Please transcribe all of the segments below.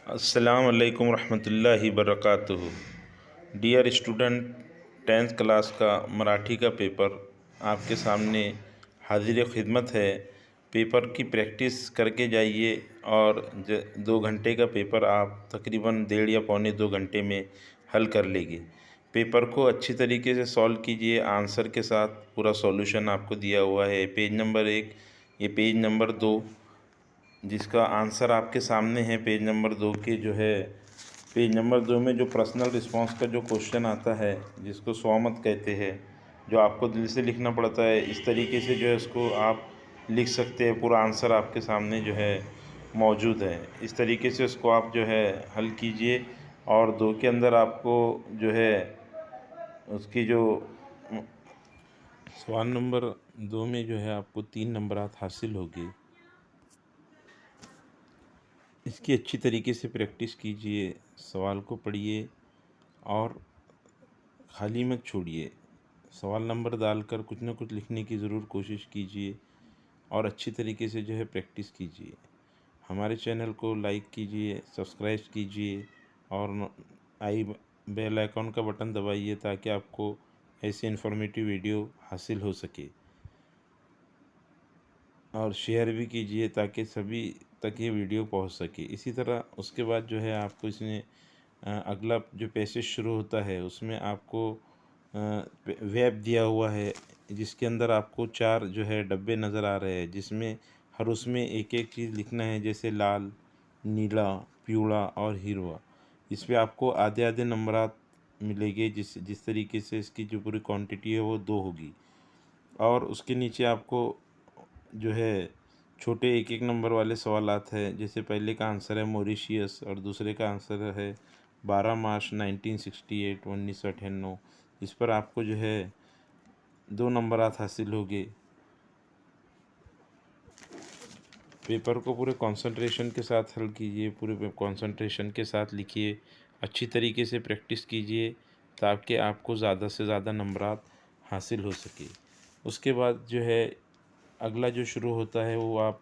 अस्सलाम वालेकुम रहमतुल्लाहि बरकातुहू। डियर स्टूडेंट, टेंथ क्लास का मराठी का पेपर आपके सामने हाजिर खिदमत है। पेपर की प्रैक्टिस करके जाइए और 2 घंटे का पेपर आप तकरीबन 1.5 या पौने 2 घंटे में हल कर लेंगे। पेपर को अच्छी तरीके से सॉल्व कीजिए, आंसर के साथ पूरा सॉल्यूशन आपको दिया हुआ है। पेज नंबर 1, ये पेज नंबर 2, जिसका आंसर आपके सामने है। पेज नंबर 2 के जो है, पेज नंबर 2 में जो पर्सनल रिस्पांस का जो क्वेश्चन आता है, जिसको स्वामत कहते हैं, जो आपको दिल से लिखना पड़ता है, इस तरीके से जो है उसको आप लिख सकते हैं। पूरा आंसर आपके सामने जो है मौजूद है। इस तरीके से उसको आप जो है हल कीजिए और 2 के अंदर आपको जो है उसकी जो सवाल नंबर 2 में जो है आपको 3 नंबरात हासिल होगी। इसकी अच्छी तरीके से प्रैक्टिस कीजिए, सवाल को पढ़िए और खाली मत छोड़िए। सवाल नंबर डालकर कुछ ना कुछ लिखने की ज़रूर कोशिश कीजिए और अच्छी तरीके से जो है प्रैक्टिस कीजिए। हमारे चैनल को लाइक कीजिए, सब्सक्राइब कीजिए और आई बेल आइकॉन का बटन दबाइए ताकि आपको ऐसे इन्फॉर्मेटिव वीडियो हासिल हो सके। और शेयर भी कीजिए ताकि सभी तक ये वीडियो पहुंच सके। इसी तरह उसके बाद जो है आपको इसमें अगला जो पैसेज शुरू होता है उसमें आपको वेब दिया हुआ है, जिसके अंदर आपको 4 जो है डब्बे नज़र आ रहे हैं, जिसमें हर उसमें एक एक चीज़ लिखना है, जैसे लाल, नीला, पीला और हिरवा। इस पे आपको आधे आधे नंबरात मिलेंगे। जिस जिस तरीके से इसकी जो पूरी क्वांटिटी है वो 2 होगी। और उसके नीचे आपको जो है छोटे एक एक नंबर वाले सवालात हैं। जैसे पहले का आंसर है मॉरिशियस और दूसरे का आंसर है 12 मार्च 1968 1998। इस पर आपको जो है 2 नंबरात हासिल होंगे। पेपर को पूरे कंसंट्रेशन के साथ हल कीजिए, पूरे कंसंट्रेशन के साथ लिखिए, अच्छी तरीके से प्रैक्टिस कीजिए ताकि आपको ज़्यादा से ज़्यादा नंबरात हासिल हो सके। उसके बाद जो है अगला जो शुरू होता है वो आप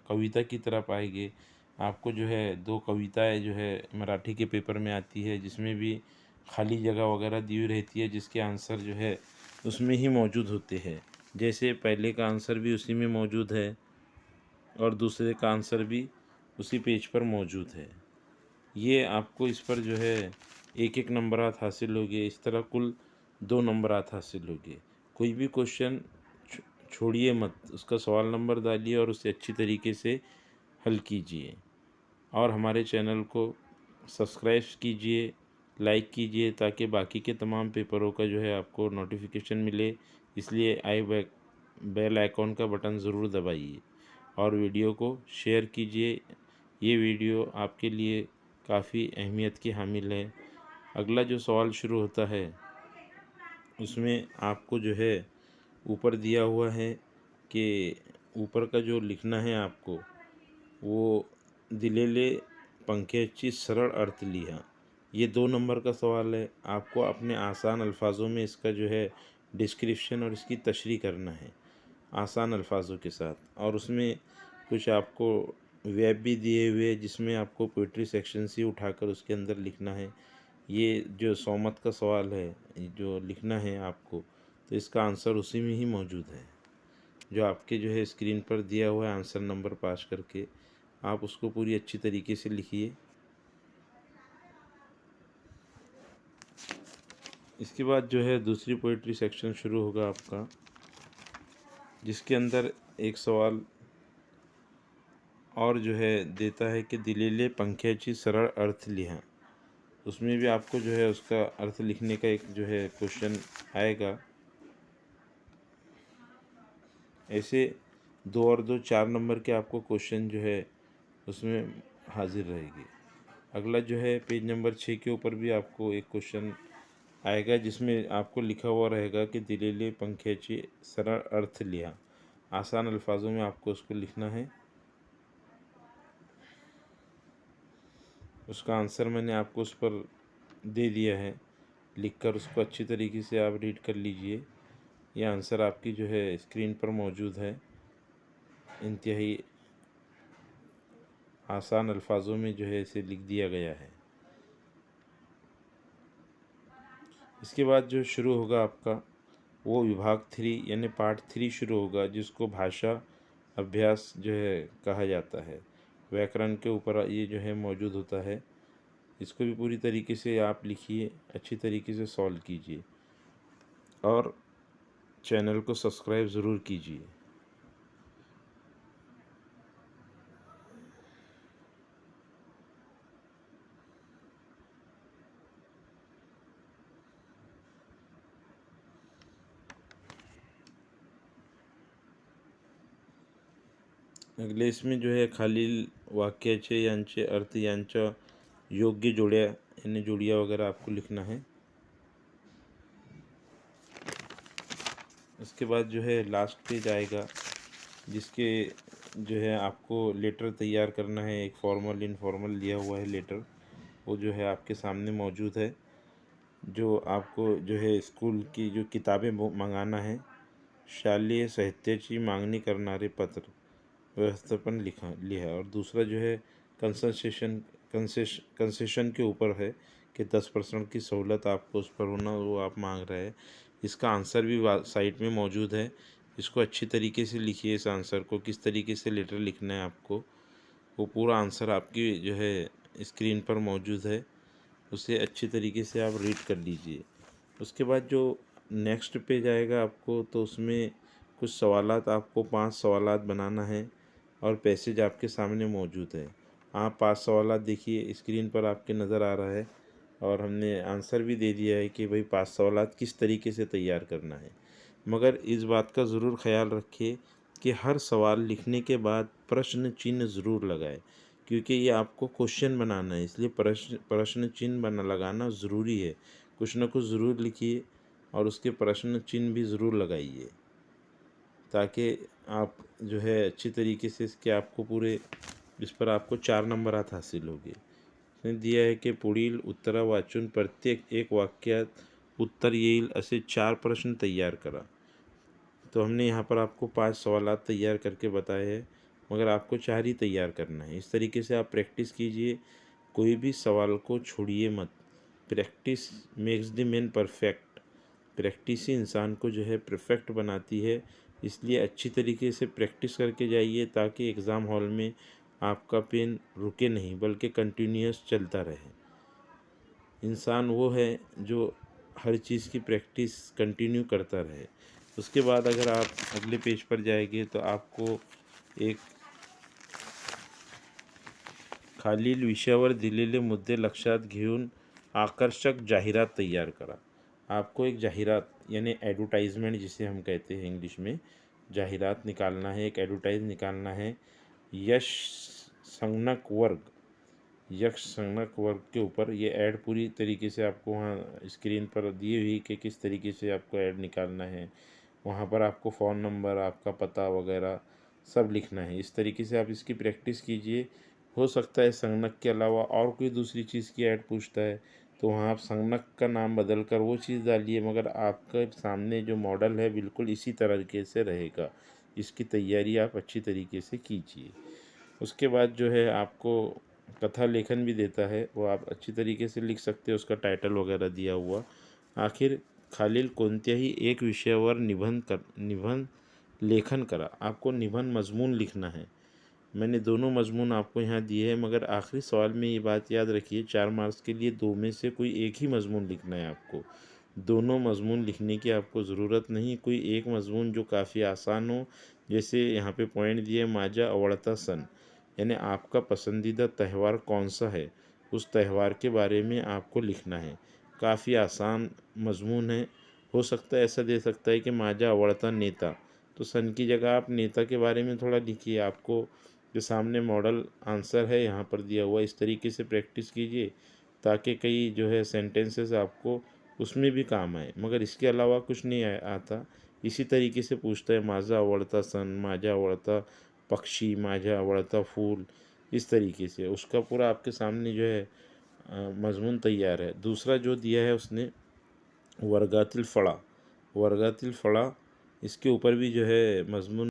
कविता की तरफ आएंगे। आपको जो है 2 कविताएं जो है मराठी के पेपर में आती है, जिसमें भी खाली जगह वगैरह दी हुई रहती है, जिसके आंसर जो है उसमें ही मौजूद होते हैं। जैसे पहले का आंसर भी उसी में मौजूद है और दूसरे का आंसर भी उसी पेज पर मौजूद है। ये आपको इस पर जो है एक एक नंबरात हासिल होंगे। इस तरह कुल 2 नंबरात हासिल होंगे। कोई भी क्वेश्चन छोड़िए मत, उसका सवाल नंबर डालिए और उसे अच्छी तरीके से हल कीजिए। और हमारे चैनल को सब्सक्राइब कीजिए, लाइक कीजिए ताकि बाकी के तमाम पेपरों का जो है आपको नोटिफिकेशन मिले। इसलिए बेल आइकॉन का बटन ज़रूर दबाइए और वीडियो को शेयर कीजिए। ये वीडियो आपके लिए काफ़ी अहमियत की हामिल है। अगला जो सवाल शुरू होता है उसमें आपको जो है ऊपर दिया हुआ है कि ऊपर का जो लिखना है आपको वो दिलेले पंख्याची सरळ अर्थ लिहा। ये 2 नंबर का सवाल है। आपको अपने आसान अल्फाजों में इसका जो है डिस्क्रिप्शन और इसकी तशरीह करना है आसान अल्फाजों के साथ। और उसमें कुछ आपको वेब भी दिए हुए, जिसमें आपको पोइट्री सेक्शन से उठाकर उसके अंदर लिखना है। ये जो सौमत का सवाल है जो लिखना है आपको, तो इसका आंसर उसी में ही मौजूद है, जो आपके जो है स्क्रीन पर दिया हुआ है। आंसर नंबर पास करके आप उसको पूरी अच्छी तरीके से लिखिए। इसके बाद जो है दूसरी पोइट्री सेक्शन शुरू होगा आपका, जिसके अंदर एक सवाल और जो है देता है कि दिलेले पंख्याची सरळ अर्थ लिहा। उसमें भी आपको जो है उसका अर्थ लिखने का एक जो है क्वेश्चन आएगा। ऐसे 2 और 2 4 नंबर के आपको क्वेश्चन जो है उसमें हाजिर रहेगी। अगला जो है पेज नंबर 6 के ऊपर भी आपको एक क्वेश्चन आएगा, जिसमें आपको लिखा हुआ रहेगा कि दिलेले पंख्याची सरळ अर्थ लिहा। आसान अल्फाजों में आपको उसको लिखना है। उसका आंसर मैंने आपको उस पर दे दिया है, लिखकर उसको अच्छी तरीके से आप रीड कर लीजिए। यह आंसर आपकी जो है स्क्रीन पर मौजूद है। इंतहाई आसान अल्फाजों में जो है इसे लिख दिया गया है। इसके बाद जो शुरू होगा आपका वो विभाग 3 यानी पार्ट 3 शुरू होगा, जिसको भाषा अभ्यास जो है कहा जाता है। व्याकरण के ऊपर ये जो है मौजूद होता है। इसको भी पूरी तरीके से आप लिखिए, अच्छी तरीके से सॉल्व कीजिए और चैनल को सब्सक्राइब ज़रूर कीजिए। अगले इसमें जो है खालील वाक्याचे यांचे अर्थ यांच्या योग्य जोड्या यानी जोड़ियाँ वगैरह आपको लिखना है। उसके बाद जो है लास्ट पेज आएगा, जिसके जो है आपको लेटर तैयार करना है। एक फॉर्मल इनफॉर्मल दिया हुआ है लेटर, वो जो है आपके सामने मौजूद है। जो आपको जो है स्कूल की जो किताबें मंगाना है, शालेय साहित्याची मागणी करणारे पत्र व्यवस्थापन लिखा। और दूसरा जो है कंसेशन के ऊपर है कि 10% की सहूलत आपको उस पर होना, वो आप मांग रहे हैं। इसका आंसर भी साइट में मौजूद है। इसको अच्छी तरीके से लिखिए। इस आंसर को किस तरीके से लेटर लिखना है आपको, वो पूरा आंसर आपकी जो है स्क्रीन पर मौजूद है। उसे अच्छी तरीके से आप रीड कर लीजिए। उसके बाद जो नेक्स्ट पेज आएगा आपको, तो उसमें कुछ सवालात, आपको 5 सवालात बनाना है और पैसेज आपके सामने मौजूद है। आप 5 सवालात देखिए, स्क्रीन पर आपके नज़र आ रहा है और हमने आंसर भी दे दिया है कि भाई 5 सवालात किस तरीके से तैयार करना है। मगर इस बात का ज़रूर ख्याल रखिए कि हर सवाल लिखने के बाद प्रश्न चिन्ह ज़रूर लगाए, क्योंकि ये आपको क्वेश्चन बनाना है, इसलिए प्रश्न चिन्ह लगाना ज़रूरी है। कुछ ना कुछ ज़रूर लिखिए और उसके प्रश्न चिन्ह भी ज़रूर लगाइए, ताकि आप जो है अच्छी तरीके से इसके आपको पूरे इस पर आपको 4 नंबरात हासिल होंगे। इसने दिया है कि पुढील उत्तरा वाचून प्रत्येक एक वाक्यात उत्तर येईल असे 4 प्रश्न तैयार करा। तो हमने यहाँ पर आपको 5 सवालात तैयार करके बताए हैं, मगर आपको 4 ही तैयार करना है। इस तरीके से आप प्रैक्टिस कीजिए, कोई भी सवाल को छोड़िए मत। Practice makes the man perfect. Practice ही इंसान को जो है परफेक्ट बनाती है। इसलिए अच्छी तरीके से प्रैक्टिस करके जाइए, ताकि एग्ज़ाम हॉल में आपका पेन रुके नहीं, बल्कि कंटिन्यूअस चलता रहे। इंसान वो है जो हर चीज़ की प्रैक्टिस कंटिन्यू करता रहे। उसके बाद अगर आप अगले पेज पर जाएंगे, तो आपको एक खालील विषयावर दिलेले मुद्दे लक्षात घेऊन आकर्षक जाहिरात तैयार करा। आपको एक जाहिरात यानी एडवर्टाइजमेंट जिसे हम कहते हैं इंग्लिश में, जाहिरात निकालना है, एक एडवर्टाइज निकालना है। यश संगणक वर्ग यक्ष संगणक वर्ग के ऊपर ये ऐड पूरी तरीके से आपको वहाँ स्क्रीन पर दी हुई कि किस तरीके से आपको ऐड निकालना है। वहाँ पर आपको फ़ोन नंबर, आपका पता वगैरह सब लिखना है। इस तरीके से आप इसकी प्रैक्टिस कीजिए। हो सकता है संगणक के अलावा और कोई दूसरी चीज़ की ऐड पूछता है, तो वहाँ आप संगणक का नाम बदल कर वो चीज़ डालिए, मगर आपके सामने जो मॉडल है बिल्कुल इसी तरीके से रहेगा। इसकी तैयारी आप अच्छी तरीके से कीजिए। उसके बाद जो है आपको कथा लेखन भी देता है, वो आप अच्छी तरीके से लिख सकते हो, उसका टाइटल वगैरह दिया हुआ। आखिर खालील कोणत्याही एक विषयावर निबंध लेखन करा। आपको निबंध मजमून लिखना है। मैंने दोनों मजमून आपको यहाँ दिए हैं, मगर आखिरी सवाल में ये बात याद रखिए, 4 मार्क्स के लिए 2 में से कोई एक ही मजमून लिखना है आपको। दोनों मजमून लिखने की आपको ज़रूरत नहीं। कोई एक मजमून जो काफ़ी आसान हो, जैसे यहाँ पे पॉइंट दिए माझा आवड़ता सन, यानी आपका पसंदीदा त्यौहार कौन सा है, उस त्यौहार के बारे में आपको लिखना है। काफ़ी आसान मजमून है। हो सकता है ऐसा दे सकता है कि माझा आवड़ता नेता, तो सन की जगह आप नेता के बारे में थोड़ा लिखिए। आपको जो सामने मॉडल आंसर है यहाँ पर दिया हुआ, इस तरीके से प्रैक्टिस कीजिए, ताकि कई जो है सेंटेंसेस आपको उसमें भी काम आए। मगर इसके अलावा कुछ नहीं आता। इसी तरीके से पूछता है, माझा आवड़ता सण, माझा आवड़ता पक्षी, माझा आवड़ता फूल, इस तरीके से उसका पूरा आपके सामने जो है मजमून तैयार है। दूसरा जो दिया है उसने वर्गातील फळा, वर्गातील फळा, इसके ऊपर भी जो है मजमून